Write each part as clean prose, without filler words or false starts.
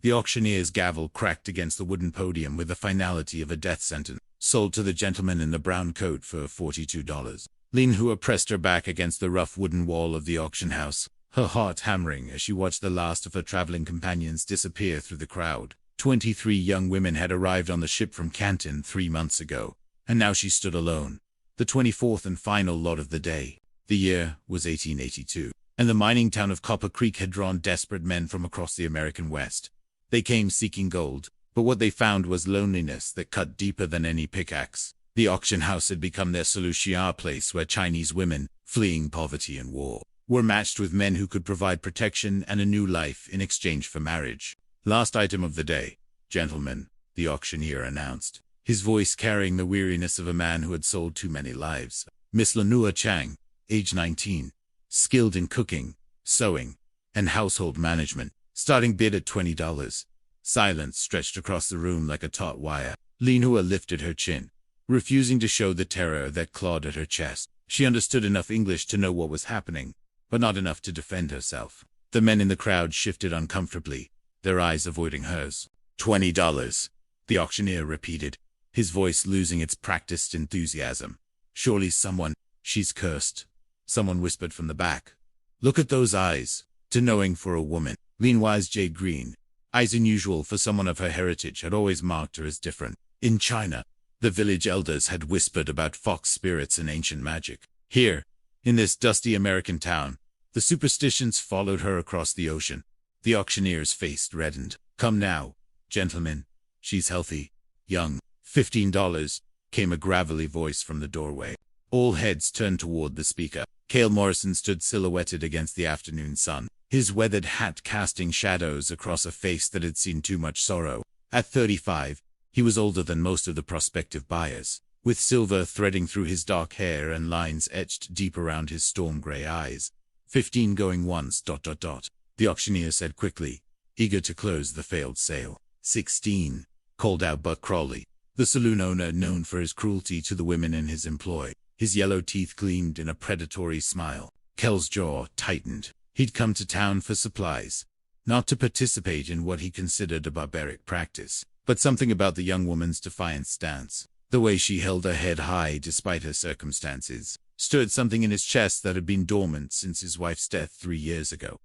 The auctioneer's gavel cracked against the wooden podium with the finality of a death sentence. Sold to the gentleman in the brown coat for $42. Lin Hua pressed her back against the rough wooden wall of the auction house, her heart hammering as she watched the last of her traveling companions disappear through the crowd. 23 young women had arrived on the ship from Canton 3 months ago, and now she stood alone. The 24th and final lot of the day. The year was 1882, and the mining town of Copper Creek had drawn desperate men from across the American West. They came seeking gold, but what they found was loneliness that cut deeper than any pickaxe. The auction house had become their solution place where Chinese women, fleeing poverty and war, were matched with men who could provide protection and a new life in exchange for marriage. Last item of the day, gentlemen, the auctioneer announced, his voice carrying the weariness of a man who had sold too many lives. Miss Lanua Chang, age 19, skilled in cooking, sewing, and household management, starting bid at $20. Silence stretched across the room like a taut wire. Lin Hua lifted her chin, refusing to show the terror that clawed at her chest. She understood enough English to know what was happening, but not enough to defend herself. The men in the crowd shifted uncomfortably, their eyes avoiding hers. $20, the auctioneer repeated, his voice losing its practiced enthusiasm. Surely someone, she's cursed. Someone whispered from the back. Look at those eyes. To knowing for a woman. Lin Hua's jade green, eyes unusual for someone of her heritage, had always marked her as different. In China, the village elders had whispered about fox spirits and ancient magic. Here, in this dusty American town, the superstitions followed her across the ocean. The auctioneer's face reddened. Come now, gentlemen. She's healthy, young. $15, came a gravelly voice from the doorway. All heads turned toward the speaker. Cale Morrison stood silhouetted against the afternoon sun, his weathered hat casting shadows across a face that had seen too much sorrow. At 35, he was older than most of the prospective buyers, with silver threading through his dark hair and lines etched deep around his storm-gray eyes. 15 going once. The auctioneer said quickly, eager to close the failed sale. 16, called out Buck Crawley, the saloon owner known for his cruelty to the women in his employ. His yellow teeth gleamed in a predatory smile. Kel's jaw tightened. He'd come to town for supplies, not to participate in what he considered a barbaric practice. But something about the young woman's defiant stance, the way she held her head high despite her circumstances, stirred something in his chest that had been dormant since his wife's death 3 years ago.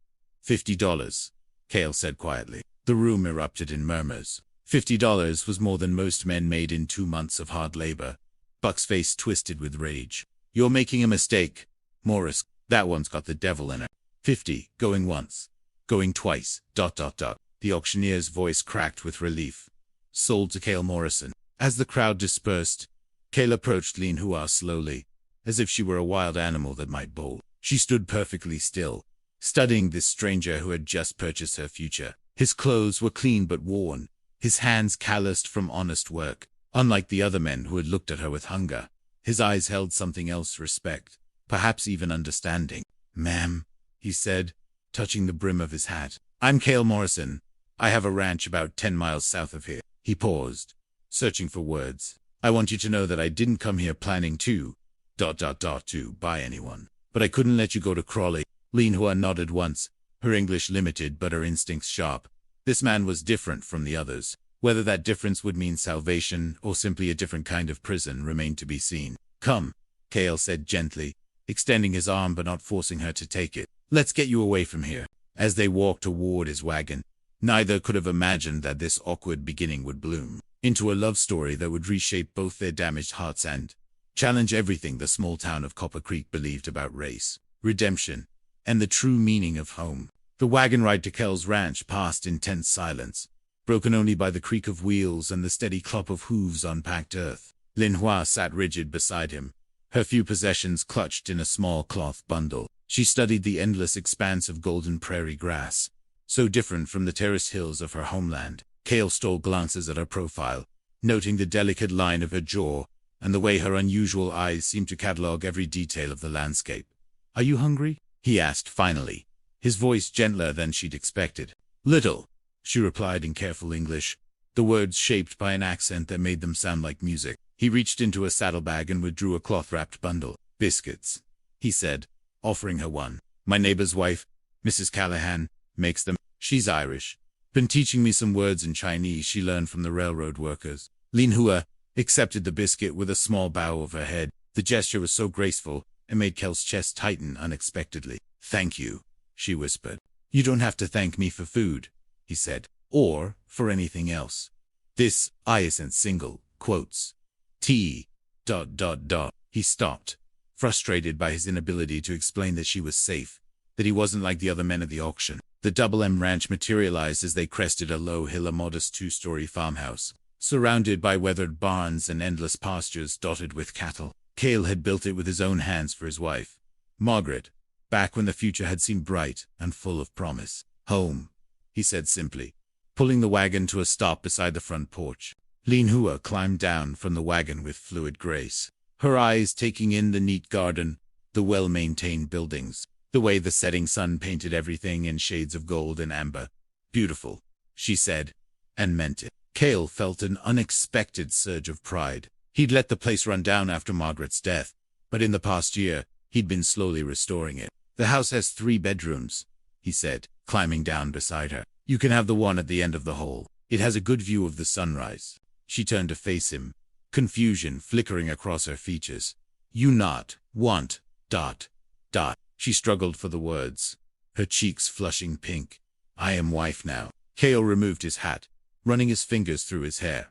$50, Cale said quietly. The room erupted in murmurs. $50 was more than most men made in 2 months of hard labor. Buck's face twisted with rage. You're making a mistake, Morris. That one's got the devil in her. 50, going once. Going twice. The auctioneer's voice cracked with relief. Sold to Cale Morrison. As the crowd dispersed, Cale approached Lin Hua slowly, as if she were a wild animal that might bolt. She stood perfectly still, studying this stranger who had just purchased her future. His clothes were clean but worn, his hands calloused from honest work. Unlike the other men who had looked at her with hunger, his eyes held something else: respect, perhaps even understanding. Ma'am, he said, touching the brim of his hat. I'm Cale Morrison. I have a ranch about 10 miles south of here. He paused, searching for words. I want you to know that I didn't come here planning to buy anyone. But I couldn't let you go to Crawley. Lin Hua nodded once, her English limited but her instincts sharp. This man was different from the others. Whether that difference would mean salvation or simply a different kind of prison remained to be seen. Come, Cale said gently, extending his arm but not forcing her to take it. Let's get you away from here. As they walked toward his wagon, neither could have imagined that this awkward beginning would bloom into a love story that would reshape both their damaged hearts and challenge everything the small town of Copper Creek believed about race, redemption, and the true meaning of home. The wagon ride to Kel's ranch passed in tense silence, broken only by the creak of wheels and the steady clop of hooves on packed earth. Lin Hua sat rigid beside him, her few possessions clutched in a small cloth bundle. She studied the endless expanse of golden prairie grass, so different from the terraced hills of her homeland. Cale stole glances at her profile, noting the delicate line of her jaw and the way her unusual eyes seemed to catalog every detail of the landscape. Are you hungry? He asked finally, his voice gentler than she'd expected. Little, she replied in careful English, the words shaped by an accent that made them sound like music. He reached into a saddlebag and withdrew a cloth-wrapped bundle. Biscuits, he said, offering her one. My neighbor's wife, Mrs. Callahan, makes them. She's Irish, Been teaching me some words in Chinese she learned from the railroad workers. Lin Hua accepted the biscuit with a small bow of her head. The gesture was so graceful, it made Kel's chest tighten unexpectedly. Thank you, she whispered. You don't have to thank me for food, he said, or for anything else. This isn't single quotes. T. ... He stopped, frustrated by his inability to explain that she was safe, that he wasn't like the other men at the auction. The Double M Ranch materialized as they crested a low hill, a modest 2-story farmhouse, surrounded by weathered barns and endless pastures dotted with cattle. Cale had built it with his own hands for his wife, Margaret, back when the future had seemed bright and full of promise. Home, he said simply, pulling the wagon to a stop beside the front porch. Lin Hua climbed down from the wagon with fluid grace, her eyes taking in the neat garden, the well-maintained buildings, the way the setting sun painted everything in shades of gold and amber. Beautiful, she said, and meant it. Cale felt an unexpected surge of pride. He'd let the place run down after Margaret's death, but in the past year, he'd been slowly restoring it. The house has 3 bedrooms, he said, climbing down beside her. You can have the one at the end of the hall. It has a good view of the sunrise. She turned to face him, confusion flickering across her features. You not want ... She struggled for the words, her cheeks flushing pink. I am wife now. Cale removed his hat, running his fingers through his hair.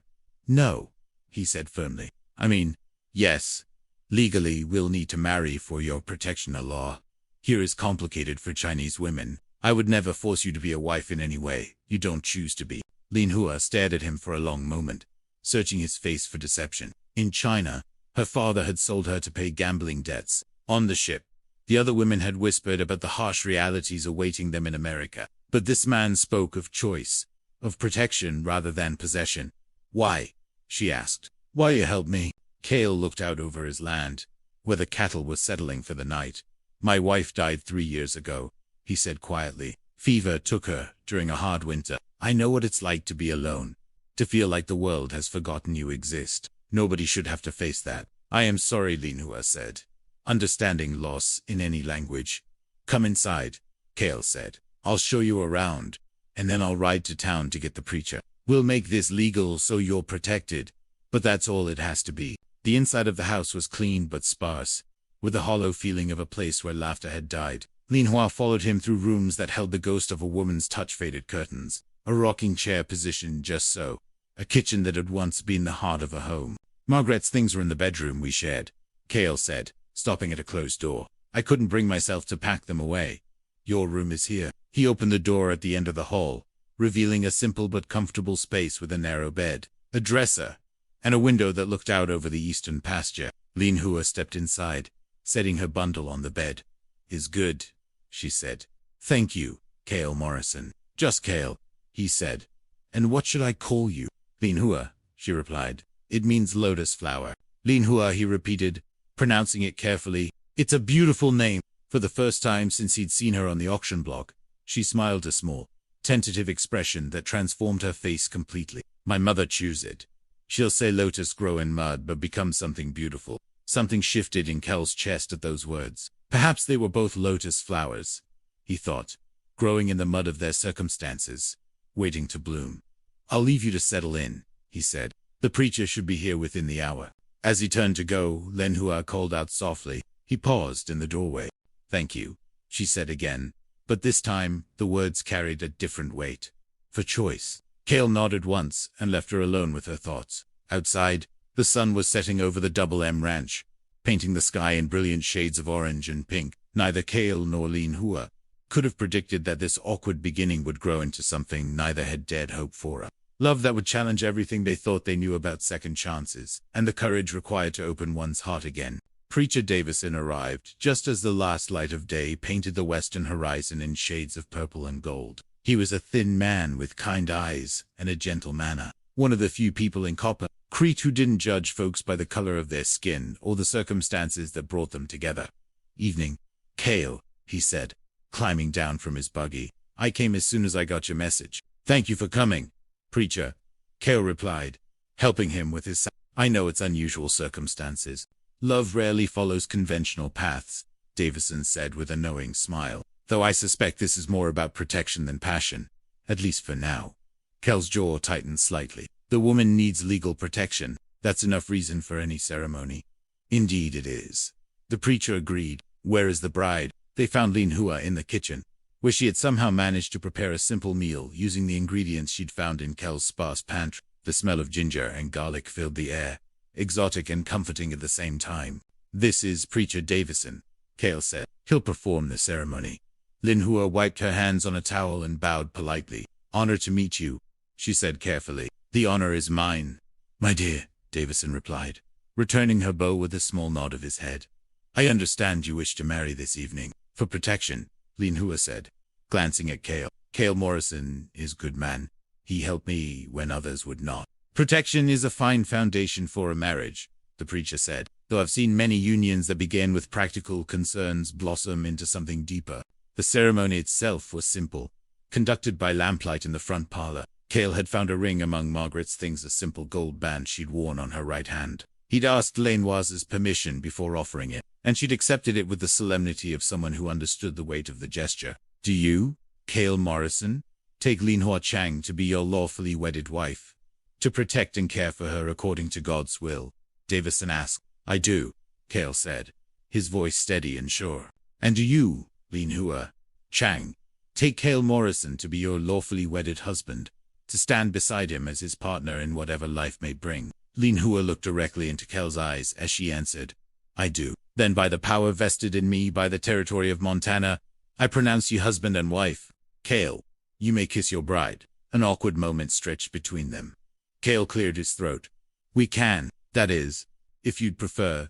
No, he said firmly. I mean, yes. Legally, we'll need to marry for your protection law. Here is complicated for Chinese women. I would never force you to be a wife in any way you don't choose to be. Lin Hua stared at him for a long moment, searching his face for deception. In China, her father had sold her to pay gambling debts. On the ship, the other women had whispered about the harsh realities awaiting them in America. But this man spoke of choice, of protection rather than possession. Why? She asked. Why you help me? Cale looked out over his land, where the cattle were settling for the night. My wife died 3 years ago, he said quietly. Fever took her during a hard winter. I know what it's like to be alone, to feel like the world has forgotten you exist. Nobody should have to face that. I am sorry, Lin Hua said, understanding loss in any language. Come inside, Cale said. I'll show you around, and then I'll ride to town to get the preacher. We'll make this legal so you're protected, but that's all it has to be. The inside of the house was clean but sparse, with the hollow feeling of a place where laughter had died. Lin Hua followed him through rooms that held the ghost of a woman's touch-faded curtains, a rocking chair positioned just so, a kitchen that had once been the heart of a home. Margaret's things were in the bedroom we shared, Cale said, stopping at a closed door. I couldn't bring myself to pack them away. Your room is here. He opened the door at the end of the hall, revealing a simple but comfortable space with a narrow bed, a dresser, and a window that looked out over the eastern pasture. Lin Hua stepped inside, setting her bundle on the bed. Is good, she said. Thank you, Cale Morrison. Just Cale, he said. And what should I call you? Lin Hua, she replied. It means lotus flower. Lin Hua, he repeated, pronouncing it carefully. It's a beautiful name. For the first time since he'd seen her on the auction block, she smiled, a small, tentative expression that transformed her face completely. My mother chose it. She'll say lotus grow in mud but become something beautiful. Something shifted in Kel's chest at those words. Perhaps they were both lotus flowers, he thought, growing in the mud of their circumstances, waiting to bloom. I'll leave you to settle in, he said. The preacher should be here within the hour. As he turned to go, Lin Hua called out softly. He paused in the doorway. Thank you, she said again, but this time the words carried a different weight. For choice. Cale nodded once and left her alone with her thoughts. Outside, the sun was setting over the Double M Ranch, painting the sky in brilliant shades of orange and pink. Neither Cale nor Lin Hua could have predicted that this awkward beginning would grow into something neither had dared hope for. Love that would challenge everything they thought they knew about second chances, and the courage required to open one's heart again. Preacher Davison arrived just as the last light of day painted the western horizon in shades of purple and gold. He was a thin man with kind eyes and a gentle manner, one of the few people in Copper Crete who didn't judge folks by the color of their skin or the circumstances that brought them together. Evening, Cale, he said, climbing down from his buggy. I came as soon as I got your message. Thank you for coming, preacher, Cale replied, helping him with his I know it's unusual circumstances. Love rarely follows conventional paths, Davison said with a knowing smile, though I suspect this is more about protection than passion. At least for now. Kel's jaw tightened slightly. The woman needs legal protection. That's enough reason for any ceremony. Indeed it is. The preacher agreed. Where is the bride? They found Lin Hua in the kitchen, where she had somehow managed to prepare a simple meal using the ingredients she'd found in Kel's sparse pantry. The smell of ginger and garlic filled the air, exotic and comforting at the same time. This is Preacher Davison, Kel said. He'll perform the ceremony. Lin Hua wiped her hands on a towel and bowed politely. Honor to meet you, she said carefully. The honor is mine, my dear, Davison replied, returning her bow with a small nod of his head. I understand you wish to marry this evening. For protection, Lin Hua said, glancing at Kale. Kale Morrison is good man. He helped me when others would not. Protection is a fine foundation for a marriage, the preacher said, though I've seen many unions that began with practical concerns blossom into something deeper. The ceremony itself was simple, conducted by lamplight in the front parlor. Kale had found a ring among Margaret's things, a simple gold band she'd worn on her right hand. He'd asked Lenoise's permission before offering it, and she'd accepted it with the solemnity of someone who understood the weight of the gesture. Do you, Kale Morrison, take Lin Hua Chang to be your lawfully wedded wife, to protect and care for her according to God's will? Davison asked. I do, Kale said, his voice steady and sure. And do you, Lin Hua Chang, take Kale Morrison to be your lawfully wedded husband, to stand beside him as his partner in whatever life may bring? Lin Hua looked directly into Kale's eyes as she answered, I do. Then by the power vested in me by the territory of Montana, I pronounce you husband and wife. Kale, you may kiss your bride. An awkward moment stretched between them. Kale cleared his throat. We can, that is, if you'd prefer, ...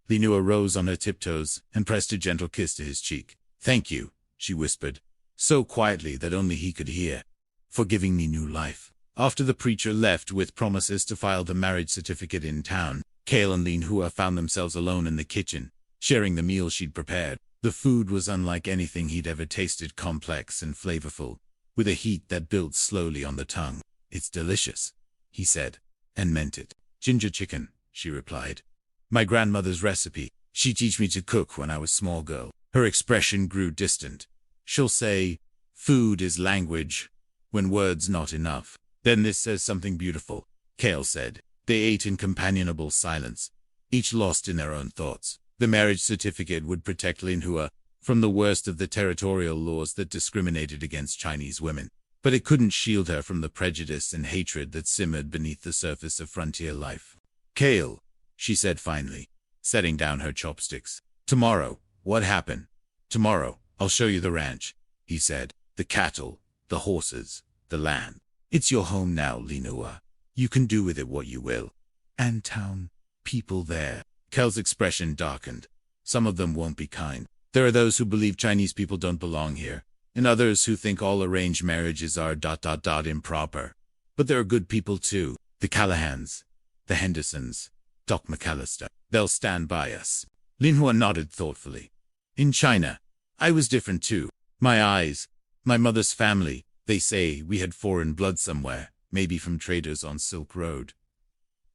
Lin Hua rose on her tiptoes and pressed a gentle kiss to his cheek. Thank you, she whispered, so quietly that only he could hear, for giving me new life. After the preacher left with promises to file the marriage certificate in town, Kale and Lin Hua found themselves alone in the kitchen, sharing the meal she'd prepared. The food was unlike anything he'd ever tasted, complex and flavorful, with a heat that built slowly on the tongue. It's delicious, he said, and meant it. Ginger chicken, she replied. My grandmother's recipe. She taught me to cook when I was small girl. Her expression grew distant. She'll say, food is language, when words not enough. Then this says something beautiful, Kale said. They ate in companionable silence, each lost in their own thoughts. The marriage certificate would protect Lin Hua from the worst of the territorial laws that discriminated against Chinese women, but it couldn't shield her from the prejudice and hatred that simmered beneath the surface of frontier life. Kale, she said finally, setting down her chopsticks. Tomorrow, what happened? Tomorrow, I'll show you the ranch, he said. The cattle, the horses, the land. It's your home now, Lin Hua. You can do with it what you will. And town, people there. Kel's expression darkened. Some of them won't be kind. There are those who believe Chinese people don't belong here, and others who think all arranged marriages are ... improper. But there are good people too. The Callahans, the Hendersons, Doc McAllister. They'll stand by us. Lin Hua nodded thoughtfully. In China, I was different too. My eyes, my mother's family, they say we had foreign blood somewhere, maybe from traders on Silk Road.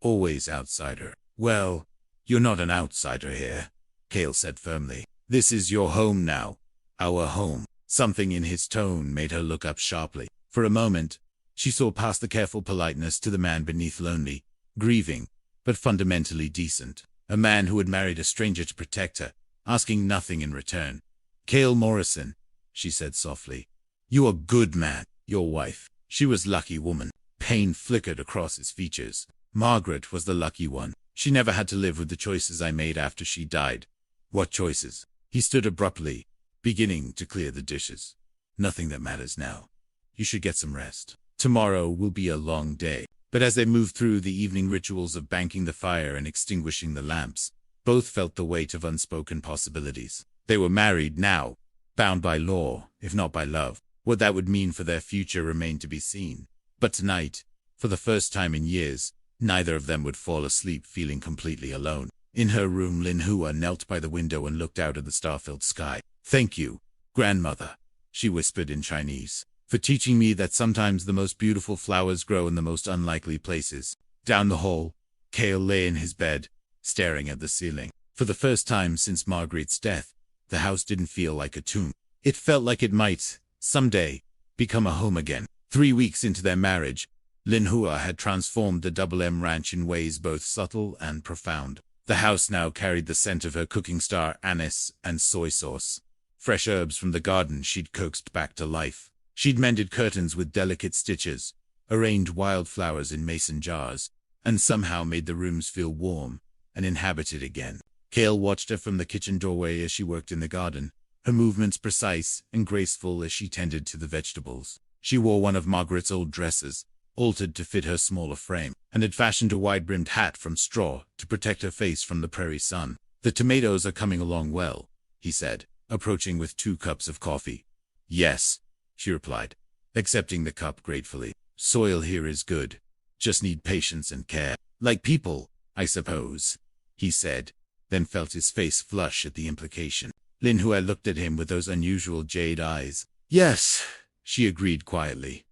Always outsider. Well, you're not an outsider here, Kale said firmly. This is your home now. Our home. Something in his tone made her look up sharply. For a moment, she saw past the careful politeness to the man beneath, lonely, grieving, but fundamentally decent. A man who had married a stranger to protect her, asking nothing in return. Kale Morrison, she said softly. You're a good man. Your wife. She was lucky woman. Pain flickered across his features. Margaret was the lucky one. She never had to live with the choices I made after she died. What choices? He stood abruptly, beginning to clear the dishes. Nothing that matters now. You should get some rest. Tomorrow will be a long day. But as they moved through the evening rituals of banking the fire and extinguishing the lamps, both felt the weight of unspoken possibilities. They were married now, bound by law, if not by love. What that would mean for their future remained to be seen. But tonight, for the first time in years, neither of them would fall asleep feeling completely alone. In her room, Lin Hua knelt by the window and looked out at the star-filled sky. Thank you, grandmother, she whispered in Chinese, for teaching me that sometimes the most beautiful flowers grow in the most unlikely places. Down the hall, Kale lay in his bed, staring at the ceiling. For the first time since Margaret's death, the house didn't feel like a tomb. It felt like it might, someday, become a home again. 3 weeks into their marriage, Lin Hua had transformed the Double M Ranch in ways both subtle and profound. The house now carried the scent of her cooking star anise and soy sauce. Fresh herbs from the garden she'd coaxed back to life. She'd mended curtains with delicate stitches, arranged wildflowers in mason jars, and somehow made the rooms feel warm and inhabited again. Kale watched her from the kitchen doorway as she worked in the garden, her movements precise and graceful as she tended to the vegetables. She wore one of Margaret's old dresses, altered to fit her smaller frame, and had fashioned a wide-brimmed hat from straw to protect her face from the prairie sun. "The tomatoes are coming along well," he said, approaching with 2 cups of coffee. "Yes," she replied, accepting the cup gratefully. "Soil here is good. Just need patience and care. Like people, I suppose," he said, then felt his face flush at the implication. Lin Hua looked at him with those unusual jade eyes. "Yes," she agreed quietly.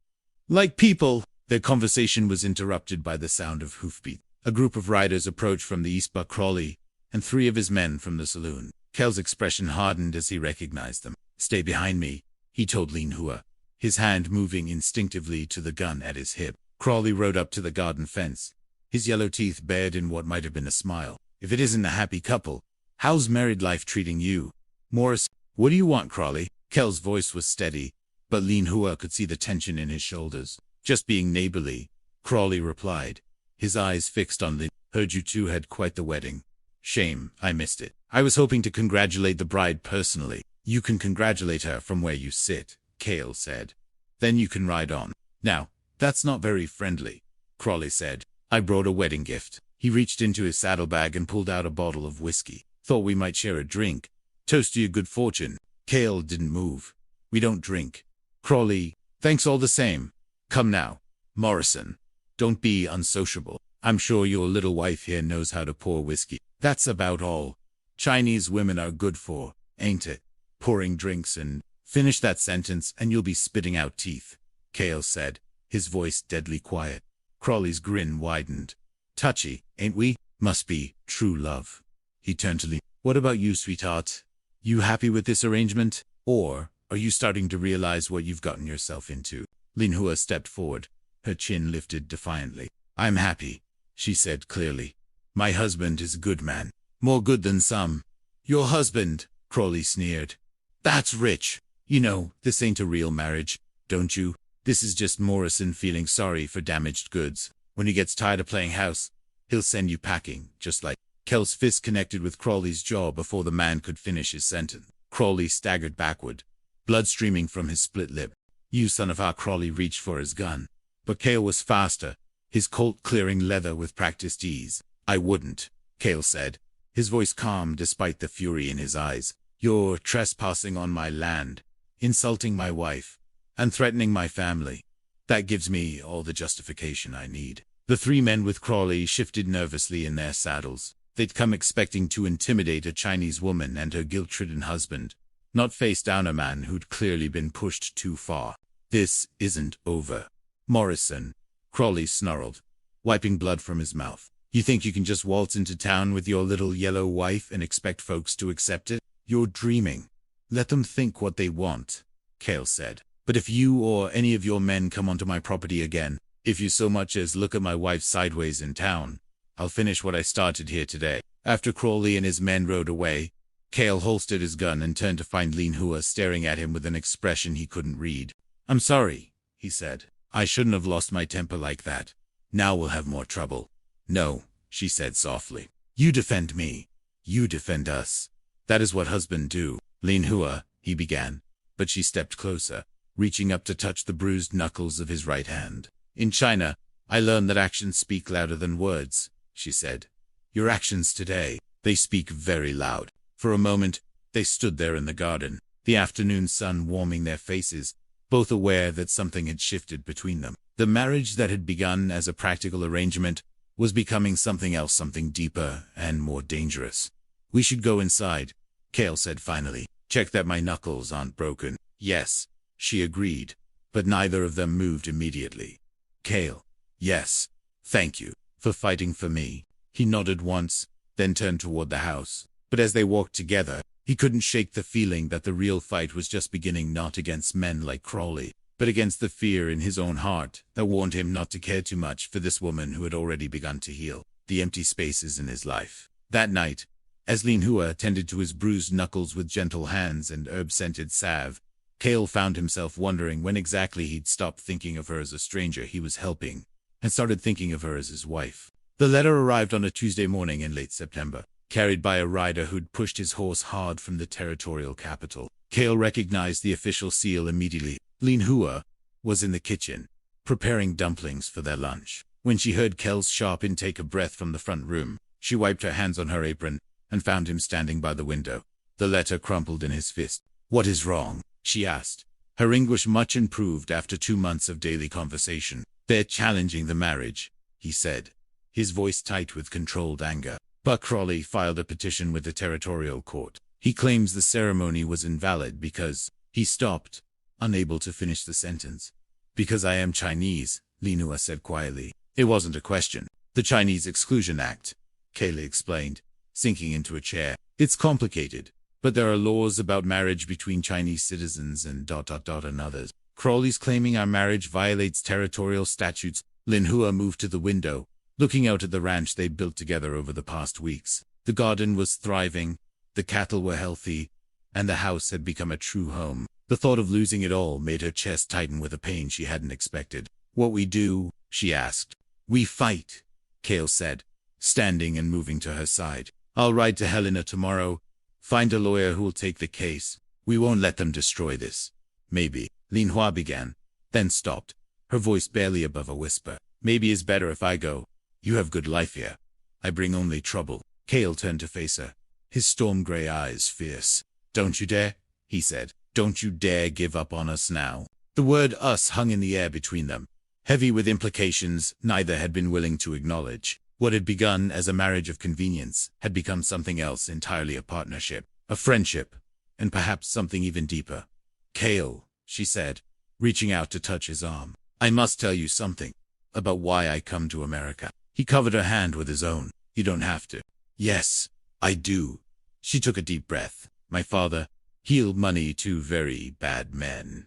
"Like people." Their conversation was interrupted by the sound of hoofbeats. A group of riders approached from the east by Crawley, and 3 of his men from the saloon. Kel's expression hardened as he recognized them. "Stay behind me," he told Lin Hua, his hand moving instinctively to the gun at his hip. Crawley rode up to the garden fence, his yellow teeth bared in what might have been a smile. "If it isn't a happy couple, how's married life treating you, Morris?" "What do you want, Crawley?" Kel's voice was steady, but Lin Hua could see the tension in his shoulders. "Just being neighborly," Crawley replied, his eyes fixed on Lin. "Heard you two had quite the wedding. Shame, I missed it. I was hoping to congratulate the bride personally." "You can congratulate her from where you sit," Kale said. "Then you can ride on." "Now, that's not very friendly," Crawley said. "I brought a wedding gift." He reached into his saddlebag and pulled out a bottle of whiskey. "Thought we might share a drink. Toast to your good fortune." Kale didn't move. "We don't drink." Crawley, "Thanks all the same. Come now, Morrison. Don't be unsociable. I'm sure your little wife here knows how to pour whiskey." "That's about all Chinese women are good for, ain't it? Pouring drinks and—" "Finish that sentence and you'll be spitting out teeth," Kale said, his voice deadly quiet. Crawley's grin widened. "Touchy, ain't we? Must be true love." He turned to Lee. "What about you, sweetheart? You happy with this arrangement? Or are you starting to realize what you've gotten yourself into?" Lin Hua stepped forward, her chin lifted defiantly. "I'm happy," she said clearly. "My husband is a good man. More good than some." "Your husband," Crawley sneered. "That's rich. You know, this ain't a real marriage, don't you? This is just Morrison feeling sorry for damaged goods. When he gets tired of playing house, he'll send you packing, just like—" Kel's fist connected with Crawley's jaw before the man could finish his sentence. Crawley staggered backward, blood streaming from his split lip. "You son of a—" Crawley reached for his gun. But Kale was faster, his Colt clearing leather with practiced ease. "I wouldn't," Kale said, his voice calm despite the fury in his eyes. "You're trespassing on my land, insulting my wife, and threatening my family. That gives me all the justification I need." The 3 men with Crawley shifted nervously in their saddles. They'd come expecting to intimidate a Chinese woman and her guilt-ridden husband, not face down a man who'd clearly been pushed too far. "This isn't over, Morrison," Crawley snarled, wiping blood from his mouth. "You think you can just waltz into town with your little yellow wife and expect folks to accept it? You're dreaming." "Let them think what they want," Kale said. "But if you or any of your men come onto my property again, if you so much as look at my wife sideways in town, I'll finish what I started here today." After Crawley and his men rode away, Kale holstered his gun and turned to find Lin Hua staring at him with an expression he couldn't read. "I'm sorry," he said. "I shouldn't have lost my temper like that. Now we'll have more trouble." "No," she said softly. "You defend me. You defend us. That is what husbands do." "Lin Hua," he began, but she stepped closer, reaching up to touch the bruised knuckles of his right hand. "In China, I learned that actions speak louder than words," she said. "Your actions today, they speak very loud." For a moment, they stood there in the garden, the afternoon sun warming their faces, both aware that something had shifted between them. The marriage that had begun as a practical arrangement was becoming something else, something deeper and more dangerous. "We should go inside," Kale said finally. "Check that my knuckles aren't broken." "Yes," she agreed, but neither of them moved immediately. "Kale, yes, thank you for fighting for me." He nodded once, then turned toward the house. But as they walked together, he couldn't shake the feeling that the real fight was just beginning, not against men like Crawley, but against the fear in his own heart that warned him not to care too much for this woman who had already begun to heal the empty spaces in his life. That night, as Lin Hua tended to his bruised knuckles with gentle hands and herb-scented salve, Cale found himself wondering when exactly he'd stopped thinking of her as a stranger he was helping, and started thinking of her as his wife. The letter arrived on a Tuesday morning in late September, carried by a rider who'd pushed his horse hard from the territorial capital. Cale recognized the official seal immediately. Lin Hua was in the kitchen, preparing dumplings for their lunch. When she heard Cale's sharp intake of breath from the front room, she wiped her hands on her apron and found him standing by the window. The letter crumpled in his fist. "What is wrong?" she asked, her English much improved after 2 months of daily conversation. "They're challenging the marriage," he said, his voice tight with controlled anger. Buck Crawley filed a petition with the territorial court. He claims the ceremony was invalid because he stopped, unable to finish the sentence. "Because I am Chinese," Lin Hua said quietly. "It wasn't a question." "The Chinese Exclusion Act," Kaylee explained, sinking into a chair. "It's complicated, but there are laws about marriage between Chinese citizens and and others. Crawley's claiming our marriage violates territorial statutes." Lin Hua moved to the window, looking out at the ranch they built together over the past weeks. The garden was thriving, the cattle were healthy, and the house had become a true home. The thought of losing it all made her chest tighten with a pain she hadn't expected. "What we do?" she asked. "We fight," Cale said, standing and moving to her side. "I'll ride to Helena tomorrow, find a lawyer who'll take the case. We won't let them destroy this." "Maybe," Lin Hua began, then stopped, her voice barely above a whisper. "Maybe it's better if I go. You have good life here. I bring only trouble." Cale turned to face her, his storm-gray eyes fierce. "Don't you dare," he said. "Don't you dare give up on us now." The word "us" hung in the air between them, heavy with implications neither had been willing to acknowledge. What had begun as a marriage of convenience had become something else entirely: a partnership, a friendship, and perhaps something even deeper. "Cale," she said, reaching out to touch his arm, "I must tell you something about why I come to America." He covered her hand with his own. "You don't have to." "Yes, I do." She took a deep breath. "My father healed money to very bad men.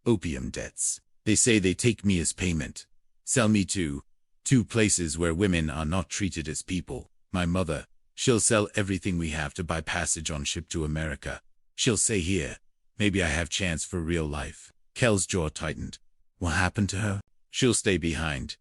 Opium debts. They say they take me as payment. Sell me to places where women are not treated as people. My mother, she'll sell everything we have to buy passage on ship to America. She'll say here, maybe I have chance for real life." Kel's jaw tightened. "What happened to her?" "She'll stay behind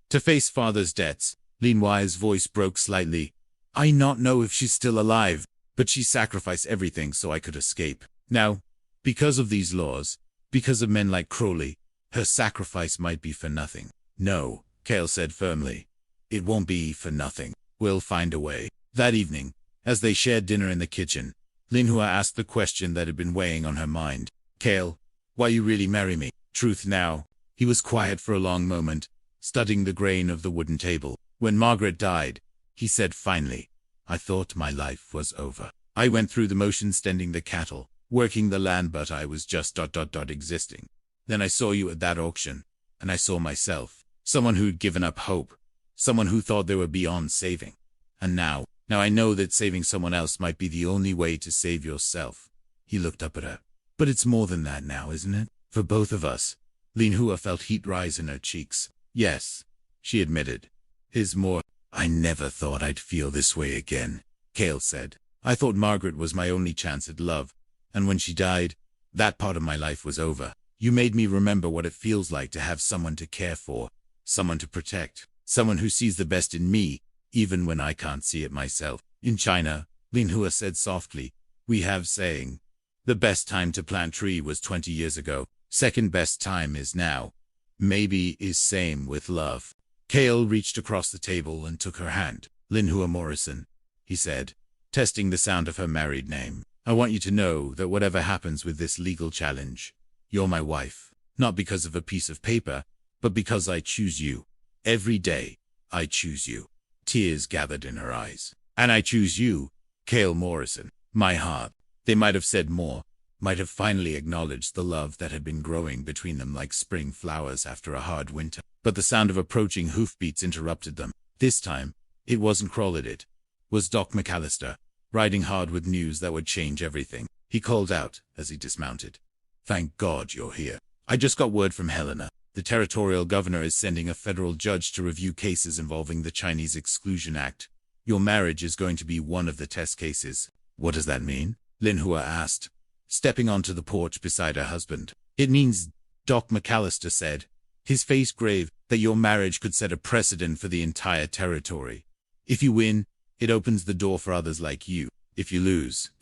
to face father's debts." Lin Hua's voice broke slightly. "I not know if she's still alive, but she sacrificed everything so I could escape. Now, because of these laws, because of men like Crowley, her sacrifice might be for nothing." "No," Cale said firmly. "It won't be for nothing. We'll find a way." That evening, as they shared dinner in the kitchen, Lin Hua asked the question that had been weighing on her mind. "Cale, why you really marry me?" "Truth now." He was quiet for a long moment, studying the grain of the wooden table. "When Margaret died," he said finally, "I thought my life was over. I went through the motions tending the cattle, working the land, but I was just existing. Then I saw you at that auction, and I saw myself, someone who'd given up hope, someone who thought they were beyond saving. And now I know that saving someone else might be the only way to save yourself." He looked up at her. "But it's more than that now, isn't it? For both of us." Lin Hua felt heat rise in her cheeks. "Yes," she admitted. "It's more." "I never thought I'd feel this way again," Cale said. "I thought Margaret was my only chance at love, and when she died, that part of my life was over. You made me remember what it feels like to have someone to care for, someone to protect, someone who sees the best in me, even when I can't see it myself." "In China," Lin Hua said softly, "we have saying, the best time to plant tree was 20 years ago. Second best time is now. Maybe is same with love." Cale reached across the table and took her hand. "Lin Hua Morrison," he said, testing the sound of her married name. "I want you to know that whatever happens with this legal challenge, you're my wife. Not because of a piece of paper, but because I choose you. Every day, I choose you." Tears gathered in her eyes. "And I choose you, Cale Morrison." My heart. They might have said more, might have finally acknowledged the love that had been growing between them like spring flowers after a hard winter. But the sound of approaching hoofbeats interrupted them. This time, it wasn't Crawley, it was Doc McAllister, riding hard with news that would change everything. He called out as he dismounted, "Thank God you're here. I just got word from Helena. The territorial governor is sending a federal judge to review cases involving the Chinese Exclusion Act. Your marriage is going to be one of the test cases. What does that mean? Lin Hua asked, stepping onto the porch beside her husband. It means, Doc McAllister said, his face grave, that your marriage could set a precedent for the entire territory. If you win, it opens the door for others like you. If you lose, ...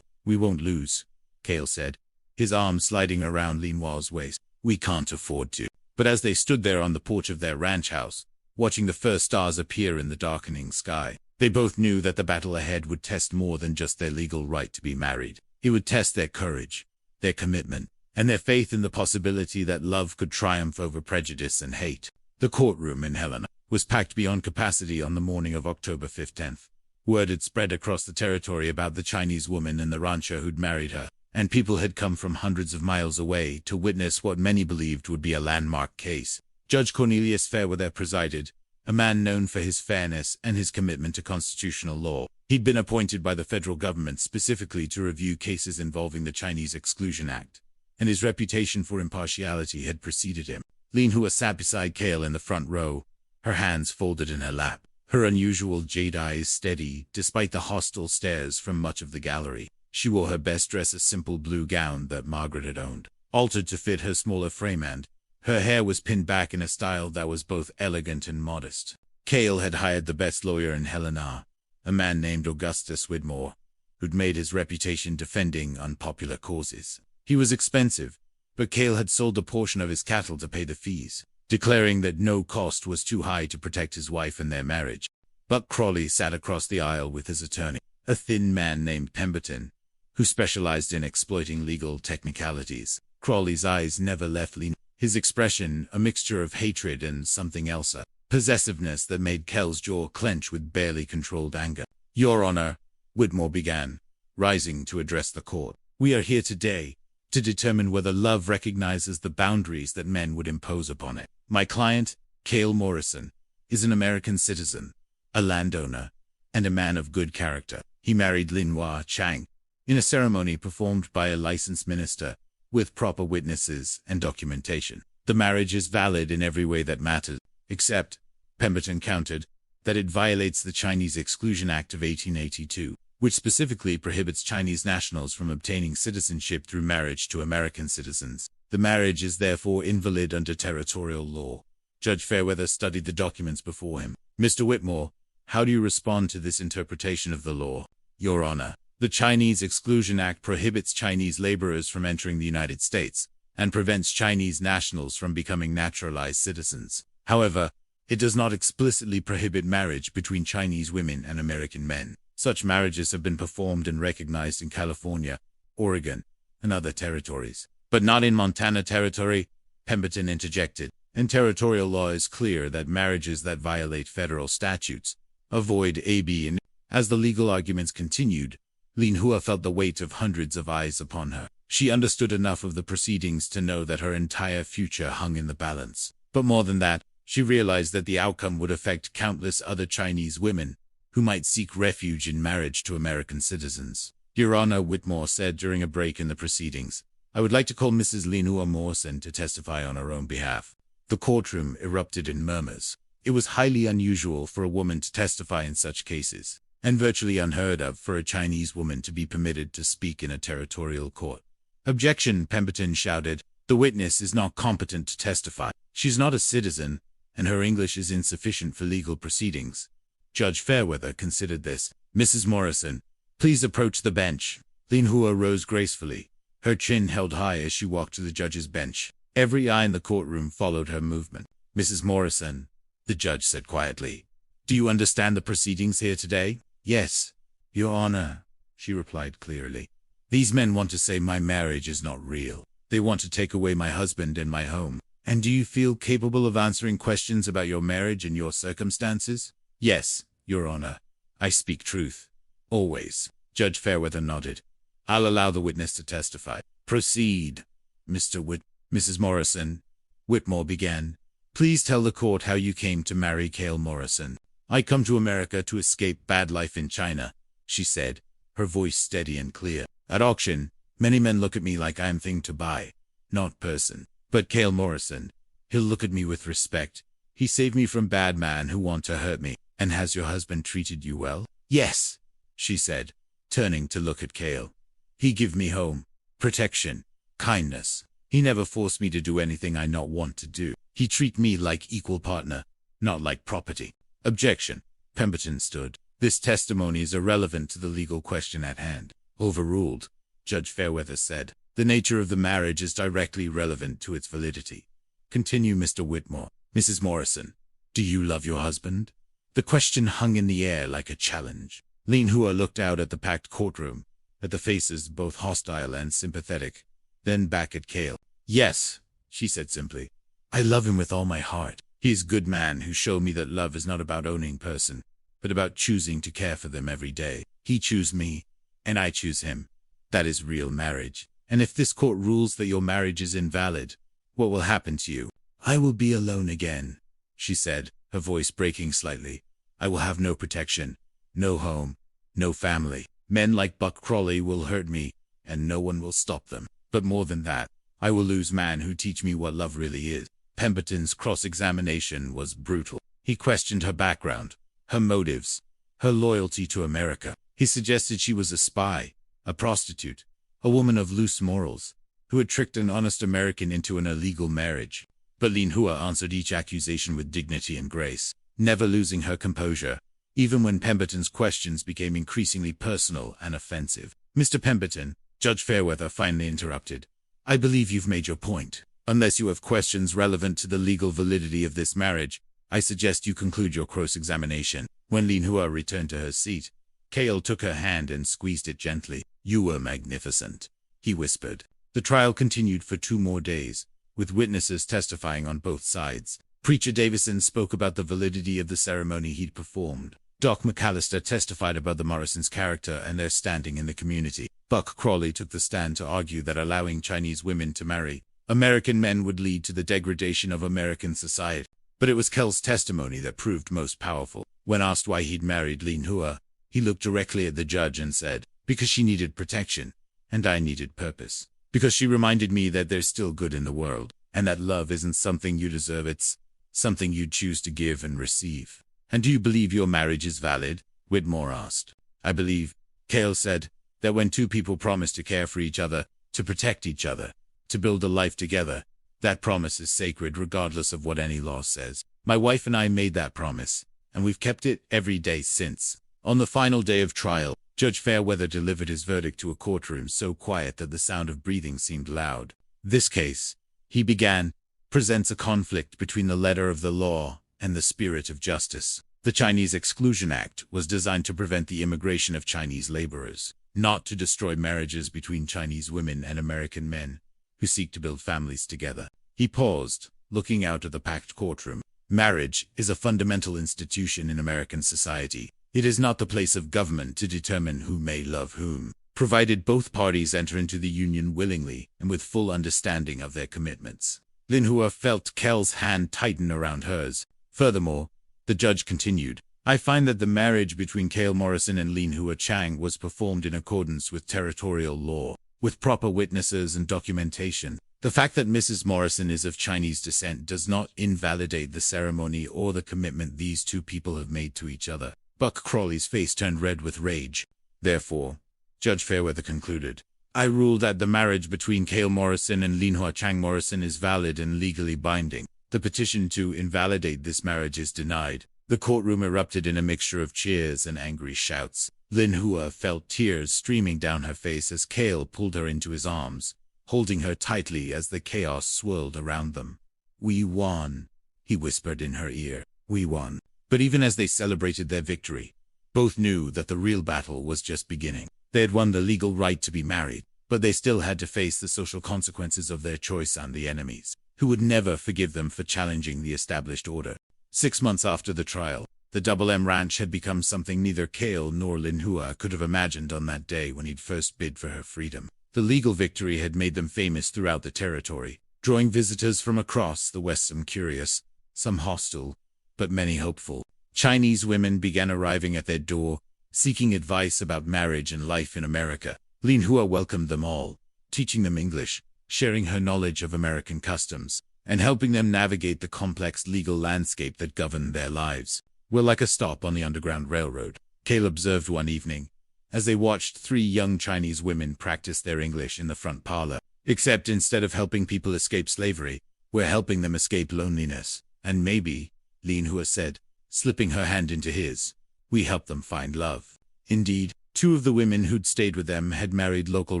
We won't lose, Kale said, his arm sliding around Lin Hua's waist. We can't afford to. But as they stood there on the porch of their ranch house, watching the first stars appear in the darkening sky, they both knew that the battle ahead would test more than just their legal right to be married. It would test their courage, their commitment, and their faith in the possibility that love could triumph over prejudice and hate. The courtroom in Helena was packed beyond capacity on the morning of October 15th. Word had spread across the territory about the Chinese woman and the rancher who'd married her, and people had come from hundreds of miles away to witness what many believed would be a landmark case. Judge Cornelius Fairweather presided, a man known for his fairness and his commitment to constitutional law. He'd been appointed by the federal government specifically to review cases involving the Chinese Exclusion Act, and his reputation for impartiality had preceded him. Lin Hua sat beside Kale in the front row, her hands folded in her lap, her unusual jade eyes steady despite the hostile stares from much of the gallery. She wore her best dress, a simple blue gown that Margaret had owned, altered to fit her smaller frame, and her hair was pinned back in a style that was both elegant and modest. Kale had hired the best lawyer in Helena, a man named Augustus Whitmore, who'd made his reputation defending unpopular causes. He was expensive, but Kale had sold a portion of his cattle to pay the fees, declaring that no cost was too high to protect his wife and their marriage. Buck Crawley sat across the aisle with his attorney, a thin man named Pemberton, who specialized in exploiting legal technicalities. Crawley's eyes never left Lin, his expression a mixture of hatred and something else, a possessiveness that made Kel's jaw clench with barely controlled anger. Your Honor, Whitmore began, rising to address the court. We are here today to determine whether love recognizes the boundaries that men would impose upon it. My client, Cale Morrison, is an American citizen, a landowner, and a man of good character. He married Lin Hua Chang in a ceremony performed by a licensed minister, with proper witnesses and documentation. The marriage is valid in every way that matters, except, Pemberton countered, that it violates the Chinese Exclusion Act of 1882, which specifically prohibits Chinese nationals from obtaining citizenship through marriage to American citizens. The marriage is therefore invalid under territorial law. Judge Fairweather studied the documents before him. Mr. Whitmore, how do you respond to this interpretation of the law? Your Honor, the Chinese Exclusion Act prohibits Chinese laborers from entering the United States and prevents Chinese nationals from becoming naturalized citizens. However, it does not explicitly prohibit marriage between Chinese women and American men. Such marriages have been performed and recognized in California, Oregon, and other territories, but not in Montana Territory, Pemberton interjected. And territorial law is clear that marriages that violate federal statutes avoid AB. And as the legal arguments continued, Lin Hua felt the weight of hundreds of eyes upon her. She understood enough of the proceedings to know that her entire future hung in the balance. But more than that, she realized that the outcome would affect countless other Chinese women who might seek refuge in marriage to American citizens. Your Honor, Whitmore said during a break in the proceedings, I would like to call Mrs. Lin Hua Morrison to testify on her own behalf. The courtroom erupted in murmurs. It was highly unusual for a woman to testify in such cases, and virtually unheard of for a Chinese woman to be permitted to speak in a territorial court. Objection, Pemberton shouted. The witness is not competent to testify. She's not a citizen, and her English is insufficient for legal proceedings. Judge Fairweather considered this. Mrs. Morrison, please approach the bench. Lin Hua rose gracefully, her chin held high as she walked to the judge's bench. Every eye in the courtroom followed her movement. Mrs. Morrison, the judge said quietly, do you understand the proceedings here today? Yes, Your Honor, she replied clearly. These men want to say my marriage is not real. They want to take away my husband and my home. And do you feel capable of answering questions about your marriage and your circumstances? Yes, Your Honor. I speak truth. Always. Judge Fairweather nodded. I'll allow the witness to testify. Proceed, Mrs. Morrison, Whitmore began. Please tell the court how you came to marry Cale Morrison. I come to America to escape bad life in China, she said, her voice steady and clear. At auction, many men look at me like I am thing to buy, not person. But Cale Morrison, he'll look at me with respect. He saved me from bad man who want to hurt me. And has your husband treated you well? Yes, she said, turning to look at Cale. He give me home, protection, kindness. He never forced me to do anything I not want to do. He treat me like equal partner, not like property. Objection. Pemberton stood. This testimony is irrelevant to the legal question at hand. Overruled, Judge Fairweather said. The nature of the marriage is directly relevant to its validity. Continue, Mr. Whitmore. Mrs. Morrison, do you love your husband? The question hung in the air like a challenge. Lin Hua looked out at the packed courtroom, at the faces both hostile and sympathetic, then back at Cale. Yes, she said simply. I love him with all my heart. He is a good man who showed me that love is not about owning person, but about choosing to care for them every day. He choose me, and I choose him. That is real marriage. And if this court rules that your marriage is invalid, what will happen to you? I will be alone again, she said, her voice breaking slightly. I will have no protection, no home, no family. Men like Buck Crawley will hurt me, and no one will stop them. But more than that, I will lose man who teach me what love really is. Pemberton's cross-examination was brutal. He questioned her background, her motives, her loyalty to America. He suggested she was a spy, a prostitute, a woman of loose morals, who had tricked an honest American into an illegal marriage. But Lin Hua answered each accusation with dignity and grace, never losing her composure, even when Pemberton's questions became increasingly personal and offensive. Mr. Pemberton, Judge Fairweather finally interrupted. I believe you've made your point. Unless you have questions relevant to the legal validity of this marriage, I suggest you conclude your cross-examination. When Lin Hua returned to her seat, Cale took her hand and squeezed it gently. You were magnificent, he whispered. The trial continued for 2 more days, with witnesses testifying on both sides. Preacher Davison spoke about the validity of the ceremony he'd performed. Doc McAllister testified about the Morrisons' character and their standing in the community. Buck Crawley took the stand to argue that allowing Chinese women to marry American men would lead to the degradation of American society. But it was Cale's testimony that proved most powerful. When asked why he'd married Lin Hua, he looked directly at the judge and said, because she needed protection, and I needed purpose. Because she reminded me that there's still good in the world, and that love isn't something you deserve, it's something you choose to give and receive. And do you believe your marriage is valid? Whitmore asked. I believe, Cale said, that when 2 people promise to care for each other, to protect each other, to build a life together, that promise is sacred regardless of what any law says. My wife and I made that promise, and we've kept it every day since. On the final day of trial, Judge Fairweather delivered his verdict to a courtroom so quiet that the sound of breathing seemed loud. This case, he began, presents a conflict between the letter of the law and the spirit of justice. The Chinese Exclusion Act was designed to prevent the immigration of Chinese laborers, not to destroy marriages between Chinese women and American men who seek to build families together. He paused, looking out at the packed courtroom. Marriage is a fundamental institution in American society. It is not the place of government to determine who may love whom, provided both parties enter into the union willingly and with full understanding of their commitments. Lin Hua felt Cale's hand tighten around hers. Furthermore, the judge continued, I find that the marriage between Cale Morrison and Lin Hua Chang was performed in accordance with territorial law, with proper witnesses and documentation. The fact that Mrs. Morrison is of Chinese descent does not invalidate the ceremony or the commitment these 2 people have made to each other. Buck Crawley's face turned red with rage. Therefore, Judge Fairweather concluded, I rule that the marriage between Cale Morrison and Lin Hua Chang Morrison is valid and legally binding. The petition to invalidate this marriage is denied. The courtroom erupted in a mixture of cheers and angry shouts. Lin Hua felt tears streaming down her face as Cale pulled her into his arms, holding her tightly as the chaos swirled around them. We won, he whispered in her ear. We won. But even as they celebrated their victory, both knew that the real battle was just beginning. They had won the legal right to be married, but they still had to face the social consequences of their choice and the enemies, who would never forgive them for challenging the established order. 6 months after the trial, the Double M Ranch had become something neither Cale nor Lin Hua could have imagined on that day when he'd first bid for her freedom. The legal victory had made them famous throughout the territory, drawing visitors from across the West, some curious, some hostile, but many hopeful. Chinese women began arriving at their door, seeking advice about marriage and life in America. Lin Hua welcomed them all, teaching them English, sharing her knowledge of American customs, and helping them navigate the complex legal landscape that governed their lives. We're like a stop on the Underground Railroad, Cale observed one evening, as they watched 3 young Chinese women practice their English in the front parlor. Except instead of helping people escape slavery, we're helping them escape loneliness. And maybe, Lin Hua said, slipping her hand into his, we help them find love. Indeed, 2 of the women who'd stayed with them had married local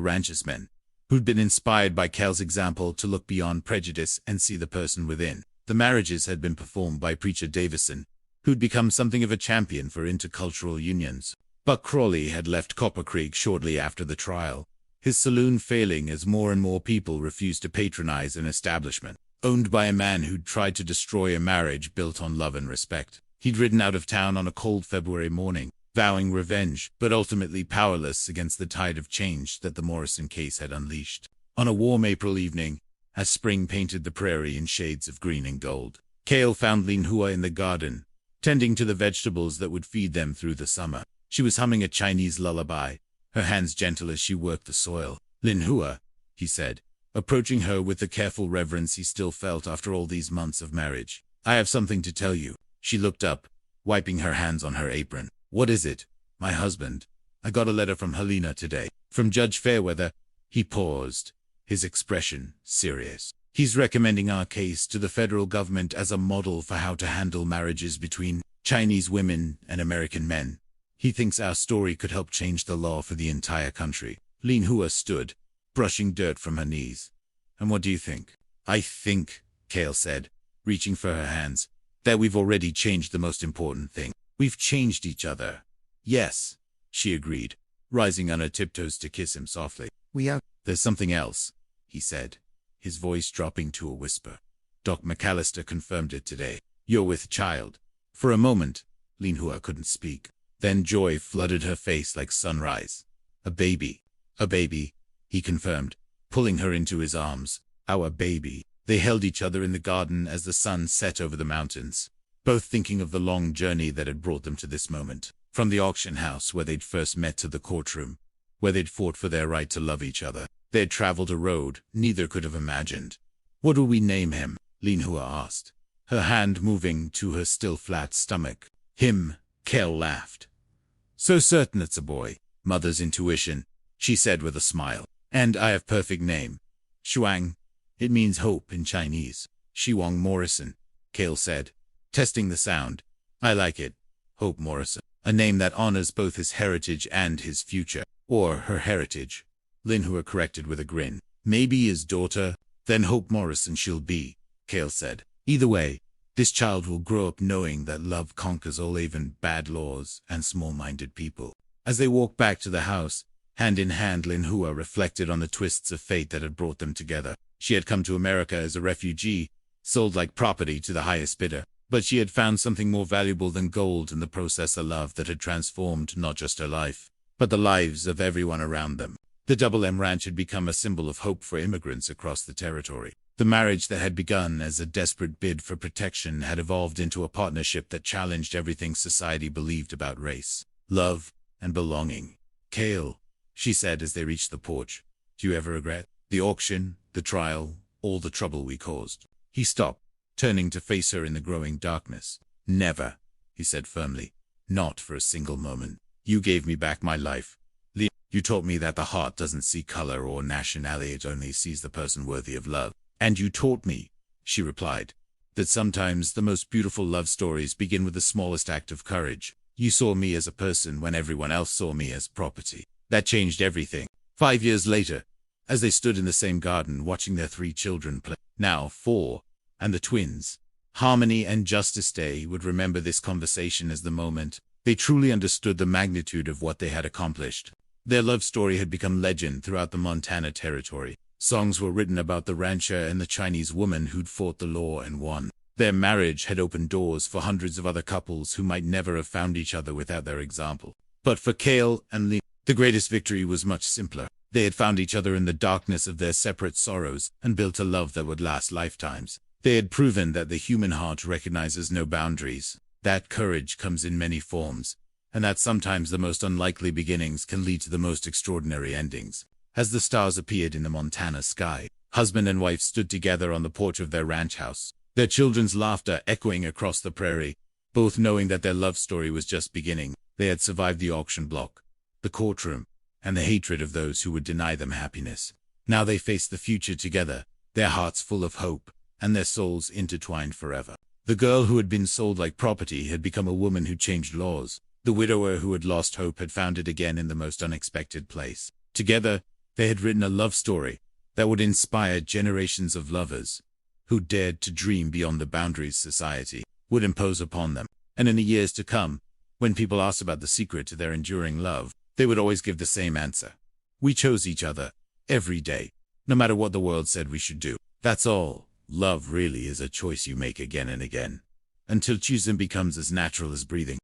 ranchers men, who'd been inspired by Cale's example to look beyond prejudice and see the person within. The marriages had been performed by Preacher Davison, who'd become something of a champion for intercultural unions. Buck Crawley had left Copper Creek shortly after the trial, his saloon failing as more and more people refused to patronize an establishment owned by a man who'd tried to destroy a marriage built on love and respect. He'd ridden out of town on a cold February morning, vowing revenge, but ultimately powerless against the tide of change that the Morrison case had unleashed. On a warm April evening, as spring painted the prairie in shades of green and gold, Cale found Lin Hua in the garden, tending to the vegetables that would feed them through the summer. She was humming a Chinese lullaby, her hands gentle as she worked the soil. Lin Hua, he said, approaching her with the careful reverence he still felt after all these months of marriage. I have something to tell you. She looked up, wiping her hands on her apron. What is it? My husband. I got a letter from Helena today. From Judge Fairweather. He paused, his expression serious. He's recommending our case to the federal government as a model for how to handle marriages between Chinese women and American men. He thinks our story could help change the law for the entire country. Lin Hua stood, brushing dirt from her knees. And what do you think? I think, Cale said, reaching for her hands, that we've already changed the most important thing. We've changed each other. Yes, she agreed, rising on her tiptoes to kiss him softly. There's something else, he said, his voice dropping to a whisper. Doc McAllister confirmed it today. You're with child. For a moment, Lin Hua couldn't speak. Then joy flooded her face like sunrise. A baby, he confirmed, pulling her into his arms. Our baby. They held each other in the garden as the sun set over the mountains, both thinking of the long journey that had brought them to this moment. From the auction house where they'd first met to the courtroom, where they'd fought for their right to love each other, they'd traveled a road neither could have imagined. What will we name him? Lin Hua asked, her hand moving to her still flat stomach. Him, Cale laughed. So certain it's a boy. Mother's intuition, she said with a smile. And I have perfect name. Shuang. It means hope in Chinese. Shiwang Morrison, Cale said, testing the sound. I like it. Hope Morrison. A name that honors both his heritage and his future. Or her heritage. Lin Hua corrected with a grin. Maybe his daughter, then Hope Morrison she'll be, Cale said. Either way, this child will grow up knowing that love conquers all, even bad laws and small-minded people. As they walked back to the house, hand in hand, Lin Hua reflected on the twists of fate that had brought them together. She had come to America as a refugee, sold like property to the highest bidder. But she had found something more valuable than gold in the process, a love that had transformed not just her life, but the lives of everyone around them. The Double M Ranch had become a symbol of hope for immigrants across the territory. The marriage that had begun as a desperate bid for protection had evolved into a partnership that challenged everything society believed about race, love, and belonging. Cale, she said as they reached the porch, do you ever regret the auction, the trial, all the trouble we caused? He stopped, turning to face her in the growing darkness. Never, he said firmly. Not for a single moment. You gave me back my life. You taught me that the heart doesn't see color or nationality, it only sees the person worthy of love. And you taught me, she replied, that sometimes the most beautiful love stories begin with the smallest act of courage. You saw me as a person when everyone else saw me as property. That changed everything. 5 years later, as they stood in the same garden watching their 3 children play, now 4, and the twins, Harmony and Justice Day would remember this conversation as the moment they truly understood the magnitude of what they had accomplished. Their love story had become legend throughout the Montana territory. Songs were written about the rancher and the Chinese woman who'd fought the law and won. Their marriage had opened doors for hundreds of other couples who might never have found each other without their example. But for Cale and Lin, the greatest victory was much simpler. They had found each other in the darkness of their separate sorrows and built a love that would last lifetimes. They had proven that the human heart recognizes no boundaries, that courage comes in many forms, and that sometimes the most unlikely beginnings can lead to the most extraordinary endings. As the stars appeared in the Montana sky, Husband and wife stood together on the porch of their ranch house, their children's laughter echoing across the prairie, both knowing that their love story was just beginning. They had survived the auction block, the courtroom, and the hatred of those who would deny them happiness. Now they faced the future together, their hearts full of hope, and their souls intertwined forever. The girl who had been sold like property had become a woman who changed laws. The widower who had lost hope had found it again in the most unexpected place. Together, they had written a love story that would inspire generations of lovers who dared to dream beyond the boundaries society would impose upon them. And in the years to come, when people asked about the secret to their enduring love, they would always give the same answer. We chose each other, every day, no matter what the world said we should do. That's all. Love really is a choice you make again and again, until choosing becomes as natural as breathing.